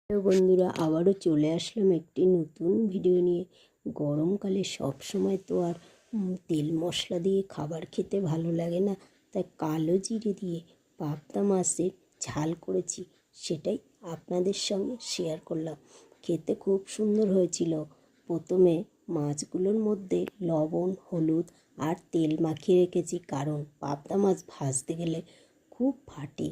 Hello বন্ধুরা, আবারও চলে আসলাম একটি নতুন ভিডিও নিয়ে। গরমকালে সব সময় তো আর তেল মশলা দিয়ে খাবার খেতে ভালো লাগে না, তাই কালো জিরে দিয়ে পাবদা মাছের ঝাল করেছি, সেটাই আপনাদের সঙ্গে শেয়ার করলাম। খেতে খুব সুন্দর হয়েছিল। প্রথমে মাছগুলোর মধ্যে লবণ, হলুদ আর তেল মাখিয়ে রেখেছি, কারণ পাবদা মাছ ভাজতে গেলে খুব ফাটে,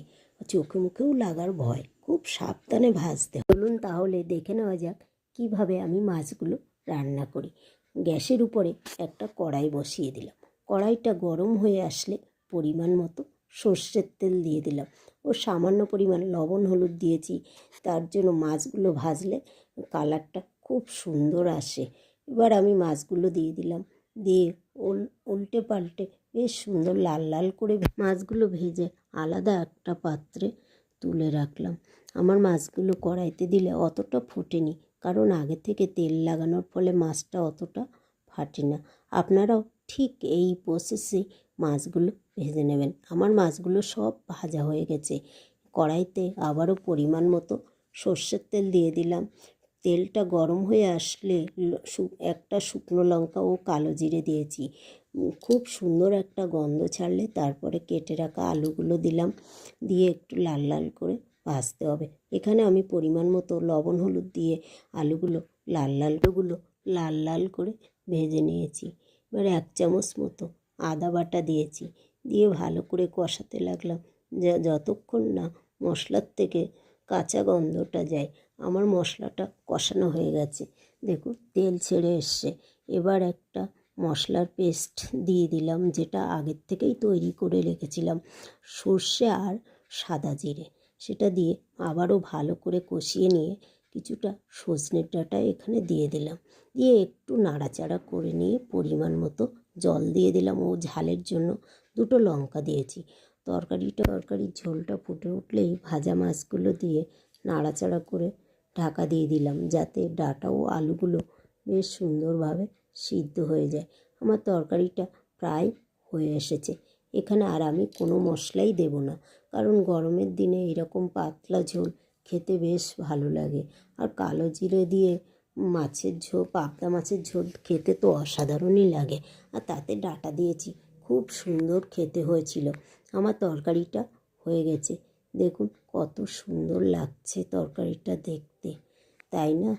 চোখে মুখেও লাগার ভয়, খুব সাবধানে ভাজতে হয়। চলুন তাহলে দেখে নেওয়া যাক কিভাবে আমি মাছগুলো রান্না করি। গ্যাসের উপরে একটা কড়াই বসিয়ে দিলাম। কড়াইটা গরম হয়ে আসলে পরিমাণ মতো সর্ষের তেল দিয়ে দিলাম ও সামান্য পরিমাণ লবণ হলুদ দিয়েছি, তার জন্য মাছগুলো ভাজলে কালারটা খুব সুন্দর আসে। এবার আমি মাছগুলো দিয়ে দিলাম, দিয়ে উল্টে পাল্টে বেশ সুন্দর লাল লাল করে মাছগুলো ভেজে আলাদা একটা পাত্রে তুলে রাখলাম। আমার মাছগুলো কড়াইতে দিলে অতটা ফোটেনি, কারণ আগে থেকে তেল লাগানোর ফলে মাছটা অতটা ফাটে না। আপনারাও ঠিক এই প্রসেসে মাছগুলো ভেজে নেবেন। আমার মাছগুলো সব ভাজা হয়ে গেছে। কড়াইতে আবারও পরিমাণ মতো সর্ষের তেল দিয়ে দিলাম। তেলটা গরম হয়ে আসলে একটা শুকনো লঙ্কা ও কালো জিরে দিয়েছি। খুব সুন্দর একটা গন্ধ ছাড়লে তারপরে কেটে রাখা আলুগুলো দিলাম, দিয়ে একটু লাল লাল করে ভাজতে হবে। এখানে আমি পরিমাণ মতো লবণ হলুদ দিয়ে আলুগুলো লাল লাল করে ভেজে নিয়েছি। এবার 1 চামচ মতো আদা বাটা দিয়েছি, দিয়ে ভালো করে কষাতে লাগলাম যতক্ষণ না মশলার থেকে কাঁচা গন্ধটা যায়। আমার মশলাটা কষানো হয়ে গেছে, দেখুন তেল ছেড়ে এসছে। এবার একটা মশলার পেস্ট দিয়ে দিলাম, যেটা আগের থেকেই তৈরি করে রেখেছিলাম, সর্ষে আর সাদা জিরে। সেটা দিয়ে আবারও ভালো করে কষিয়ে নিয়ে কিছুটা সজনের ডাঁটা এখানে দিয়ে দিলাম, দিয়ে একটু নাড়াচাড়া করে নিয়ে পরিমাণ মতো জল দিয়ে দিলাম ও ঝালের জন্য 2টো লঙ্কা দিয়েছি। তরকারির ঝোলটা ফুটে উঠলেই ভাজা মাছগুলো দিয়ে নাড়াচাড়া করে ঢাকা দিয়ে দিলাম, যাতে ডাঁটা ও আলুগুলো বেশ সুন্দরভাবে সিদ্ধ হয়ে যায়। আমার তরকারিটা প্রায় হয়ে এসেছে। এখানে আর আমি কোনো মশলাই দেব না, কারণ গরমের দিনে এরকম পাতলা ঝোল খেতে বেশ ভালো লাগে। আর কালো জিরে দিয়ে পাবদা মাছের ঝোল খেতে তো অসাধারণই লাগে। আর তাতে ডাঁটা দিয়েছি, খুব সুন্দর খেতে হয়েছিল। আমার তরকারিটা হয়ে গেছে, দেখুন কত সুন্দর লাগছে তরকারিটা দেখতে, তাই না?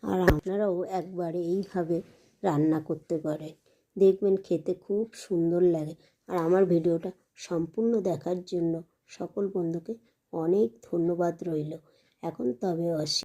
আর আপনারাও একবার এইভাবে রান্না করতে পারেন, দেখবেন খেতে খুব সুন্দর লাগে। আর আমার ভিডিওটা সম্পূর্ণ দেখার জন্য সকল বন্ধুকে অনেক ধন্যবাদ রইল। এখন তবে আসি।